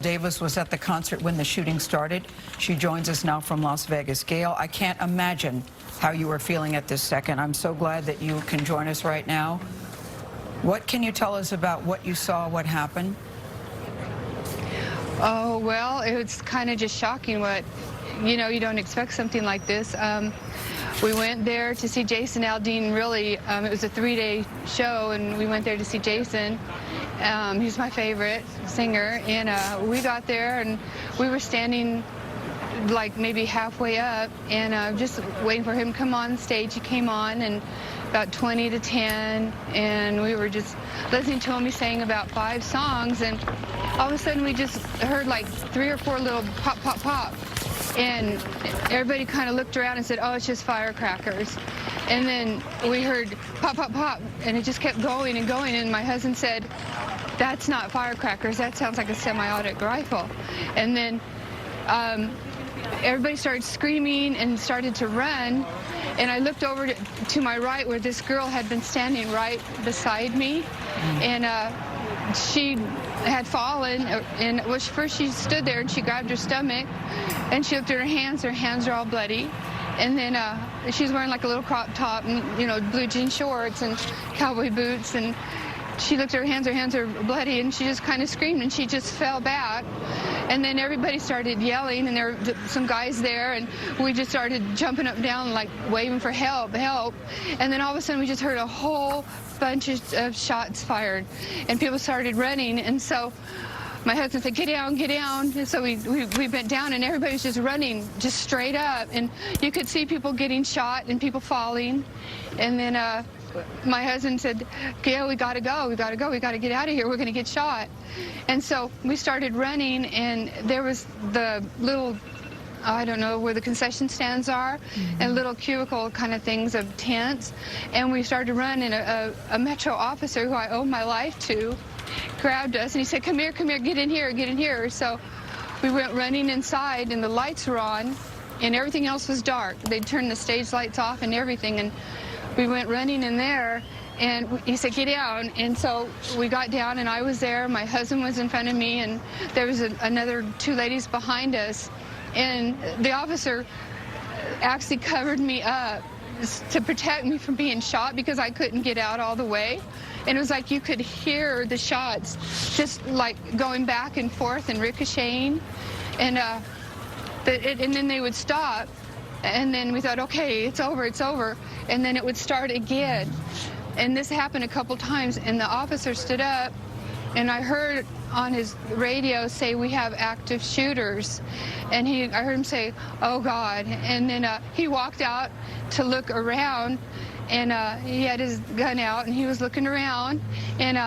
Davis was at the concert when the shooting started. She joins us now from Las Vegas. Gail, I can't imagine how you are feeling at this second. I'm so glad that you can join us right now. What can you tell us about what you saw, what happened? Oh, well, it was kind of just shocking what, you don't expect something like this. We went there to see Jason Aldean, really. It was a 3-day show, and we went there to see Jason. He's my favorite singer, and we got there, and we were standing like maybe halfway up, and just waiting for him to come on stage. He came on, and about 20 to 10, and we were just listening to him. He sang about 5 songs, and all of a sudden we just heard like 3 or 4 little pop, pop, pop. And everybody kind of looked around and said, oh, it's just firecrackers. And then we heard pop, pop, pop, and it just kept going and going. And my husband said, that's not firecrackers. That sounds like a semi-automatic rifle. And then everybody started screaming and started to run. And I looked over to my right where this girl had been standing right beside me. And she had fallen, and first she stood there and she grabbed her stomach, and she looked at her hands are all bloody. And then she was wearing like a little crop top and, blue jean shorts and cowboy boots, and she looked at her hands are bloody, and she just kind of screamed, and she just fell back. And then everybody started yelling, and there were some guys there, and we just started jumping up and down, like waving for help, help. And then all of a sudden we just heard a whole bunch of shots fired, and people started running. And so my husband said, get down, get down. And so we bent down, and everybody was just running just straight up, and you could see people getting shot and people falling. And then my husband said, Gail, we gotta go, we gotta go, we gotta get out of here, we're gonna get shot. And so we started running, and there was the little, I don't know where the concession stands are, and little cubicle kind of things of tents. And we started to run, and a Metro officer who I owe my life to grabbed us, and he said, come here, get in here, get in here. So we went running inside, and the lights were on, and everything else was dark. They'd turned the stage lights off and everything, and we went running in there, and he said, get down. And so we got down, and I was there. My husband was in front of me, and there was another 2 ladies behind us. And the officer actually covered me up to protect me from being shot because I couldn't get out all the way. And it was like you could hear the shots just like going back and forth and ricocheting. And then they would stop. And then we thought, okay, it's over, it's over. And then it would start again. And this happened a couple times, and the officer stood up, and I heard on his radio say, we have active shooters. And I heard him say, oh God. And then he walked out to look around, and he had his gun out, and he was looking around, and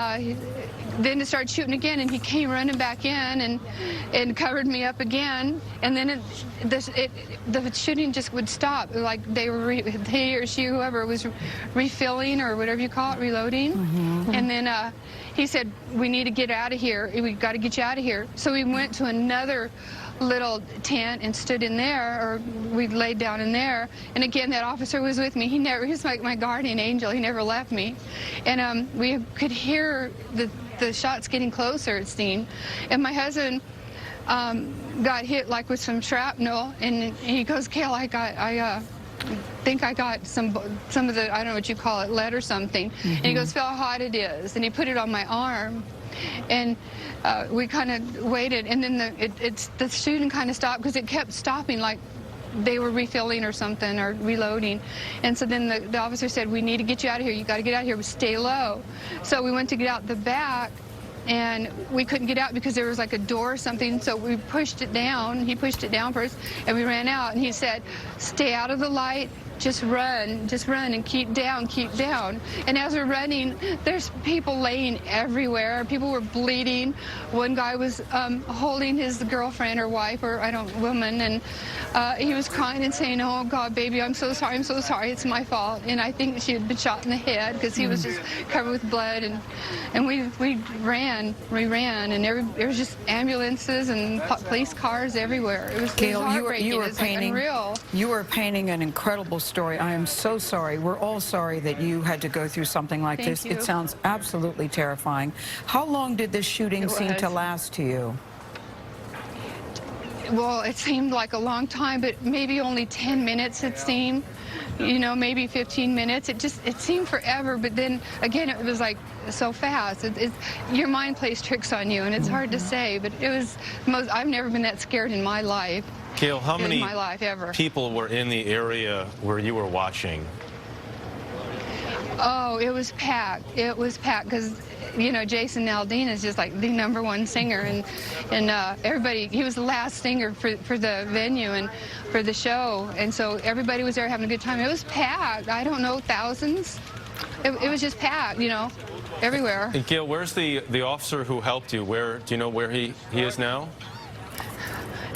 then it started shooting again, and he came running back in and covered me up again. And then the shooting just would stop, like they or she, whoever was refilling or whatever you call it, reloading. And then he said, we need to get out of here. We got to get you out of here. So we went to another little tent and stood in there, or we laid down in there. And again, that officer was with me. He was like my guardian angel. He never left me. And we could hear the shots getting closer, it seemed. And my husband got hit like with some shrapnel, and he goes, Gail, I think I got some of the, I don't know what you call it, lead or something. And he goes, feel how hot it is. And he put it on my arm. And we kind of waited, and then the shooting kind of stopped because it kept stopping, like they were refilling or something or reloading. And so then the officer said, we need to get you out of here. You got to get out of here. Stay low. So we went to get out the back, and we couldn't get out because there was like a door or something. So we pushed it down. He pushed it down first, and we ran out. And he said, stay out of the light. Just run, and keep down, keep down. And as we're running, there's people laying everywhere. People were bleeding. One guy was holding his girlfriend or wife or, woman, and he was crying and saying, oh God, baby, I'm so sorry, it's my fault. And I think she had been shot in the head because he was just covered with blood. And we ran, and there was just ambulances and police cars everywhere. It was Gail, heartbreaking. you were painting an incredible story. I am so sorry. We're all sorry that you had to go through something like this. Thank you. It sounds absolutely terrifying. How long did this shooting seem to last to you? Well, it seemed like a long time, but maybe only 10 minutes it seemed. You know, maybe 15 minutes. It seemed forever, but then again, it was like so fast. Your mind plays tricks on you, and it's hard to say, but it was I've never been that scared in my life. Gail, how many my life ever. people were in the area where you were watching? Oh, it was packed. It was packed because, you know, Jason Aldean is just like the #1 singer, and everybody, he was the last singer for the venue and for the show, and so everybody was there having a good time. It was packed. I don't know, thousands. It was just packed, you know, everywhere. And Gail, where's the officer who helped you? Do you know where he is now?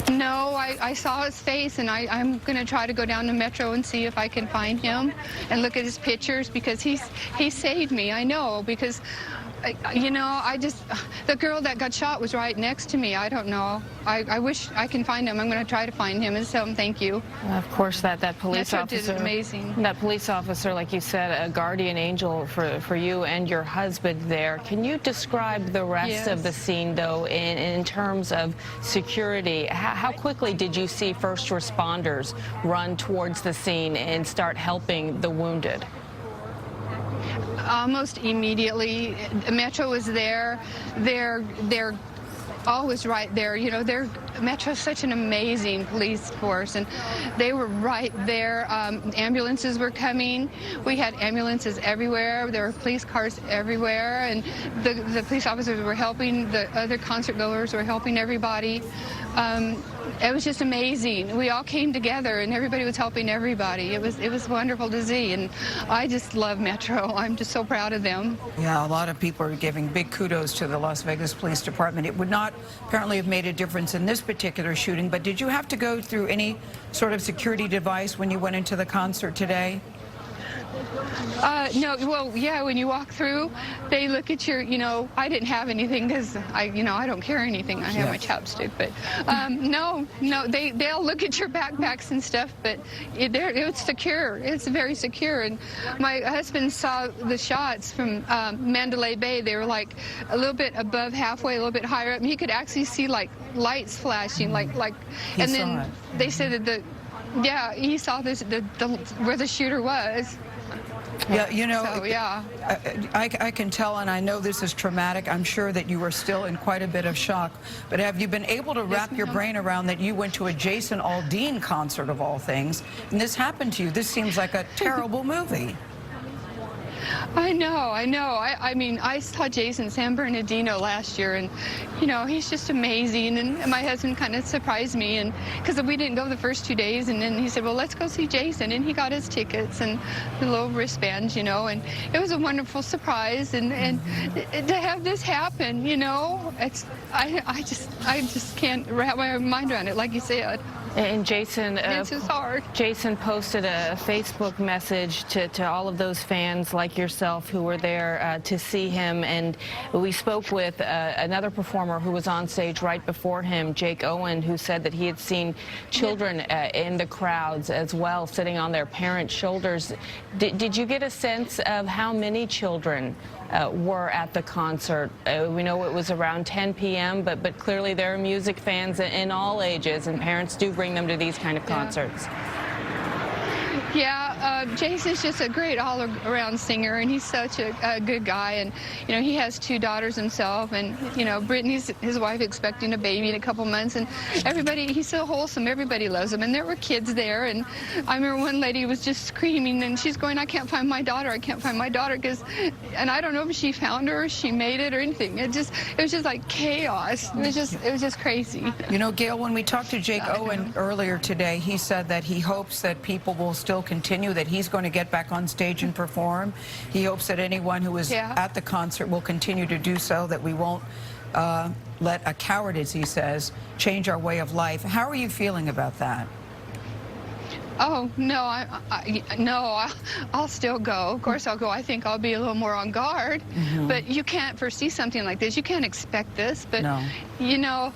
No, I saw his face, and I'm going to try to go down to Metro and see if I can find him and look at his pictures, because he saved me. I know, because, you know, the girl that got shot was right next to me. I don't know. I wish I can find him. I'm going to try to find him and tell him thank you. Of course, that police Metro officer did amazing. That police officer, like you said, a guardian angel for you and your husband there. Can you describe the rest of the scene, though, in terms of security? How quickly did you see first responders run towards the scene and start helping the wounded? Almost immediately. Metro was there. They're always right there. You know, Metro's such an amazing police force, and they were right there. Ambulances were coming. We had ambulances everywhere. There were police cars everywhere, and the police officers were helping. The other concert goers were helping everybody. It was just amazing. We all came together, and everybody was helping everybody. It was wonderful to see, and I just love Metro. I'm just so proud of them. Yeah, a lot of people are giving big kudos to the Las Vegas Police Department. It would not apparently have made a difference in this particular shooting, but did you have to go through any sort of security device when you went into the concert today? No, well, yeah, when you walk through, they look at your, you know, I didn't have anything because I don't carry anything. I have my chapstick, but no, they'll look at your backpacks and stuff, but it's secure. It's very secure. And my husband saw the shots from Mandalay Bay. They were like a little bit above halfway, a little bit higher up, and he could actually see like lights flashing, like, and then they said that he saw this, where the shooter was. Yeah, you know, so, yeah. I can tell, and I know this is traumatic. I'm sure that you are still in quite a bit of shock. But have you been able to wrap your brain around that you went to a Jason Aldean concert, of all things, and this happened to you? This seems like a terrible movie. I know. I mean, I saw Jason San Bernardino last year, and, you know, he's just amazing. And my husband kind of surprised me, and because we didn't go the first 2 days, and then he said, well, let's go see Jason, and he got his tickets and the little wristbands, you know, and it was a wonderful surprise. And to have this happen, you know, I just can't wrap my mind around it, like you said. And Jason, it's just hard. Jason posted a Facebook message to all of those fans like yourself who were there to see him. And we spoke with another performer who was on stage right before him, Jake Owen, who said that he had seen children in the crowds as well, sitting on their parents' shoulders. Did you get a sense of how many children were at the concert? We know it was around 10 p.m., but clearly there are music fans in all ages, and parents do bring them to these kind of concerts. Yeah, Jason's just a great all-around singer, and he's such a good guy. And, you know, he has 2 daughters himself, and, you know, Brittany's his wife expecting a baby in a couple months, and everybody, he's so wholesome. Everybody loves him, and there were kids there, and I remember one lady was just screaming, and she's going, I can't find my daughter. I can't find my daughter, and I don't know if she found her or she made it or anything. It was just like chaos. It was just crazy. You know, Gail, when we talked to Jake Owen earlier today, he said that he hopes that people will still continue, that he's going to get back on stage and perform. He hopes that anyone who is at the concert will continue to do so, that we won't let a coward, as he says, change our way of life. How are you feeling about that? Oh, no, I'll still go. Of course I'll go. I think I'll be a little more on guard. But you can't foresee something like this. You can't expect this. But, you know,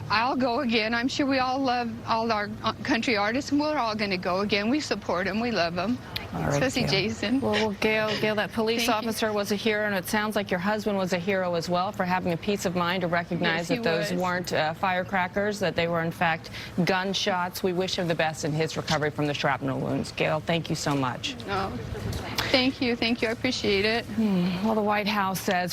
I'll go again. I'm sure we all love all our country artists, and we're all going to go again. We support them. We love them. All right, especially Gail. Jason. Well, Gail, that police Thank you. officer was a hero, and it sounds like your husband was a hero as well for having a peace of mind to recognize Yes, he that those was. weren't firecrackers, that they were in fact gunshots. We wish him the best in his recovery from the shrapnel wounds. Gail, thank you so much. No. Thank you. I appreciate it. Well, the White House says